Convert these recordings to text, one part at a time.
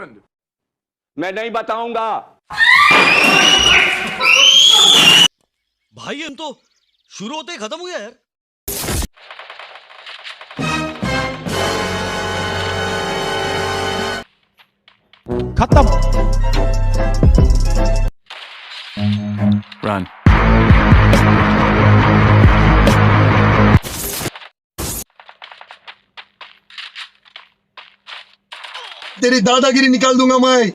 happened? मैं नहीं बताऊंगा। भाई हम तो शुरू होते ही खत्म हो गया यार। खत्म। Run. तेरी दादागिरी निकाल दूंगा मैं।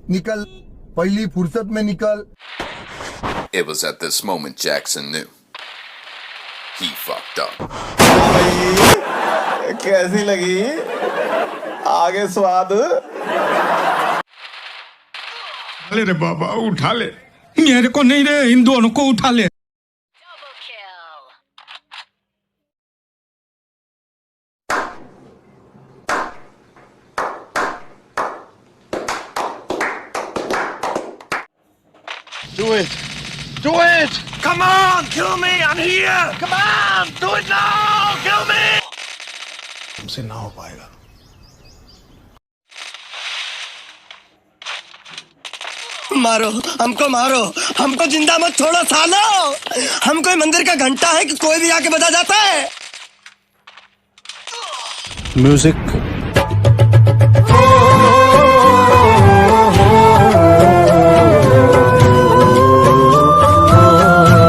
निकल, पहली फुर्सत में निकल। It was at this moment Jackson knew he fucked up. कैसी लगी आगे स्वाद? अरे रे बाबा उठा ले, मेरे को नहीं रे, इन दोनों को उठा ले। Do it! Do it! Come on, kill me! I'm here! Come on, do it now! Kill me! हमसे ना हो पाएगा। मारो हमको, मारो हमको, जिंदा मत छोड़ो सालो। हम कोई मंदिर का घंटा है कि कोई भी आके बजा जाता है। म्यूजिक।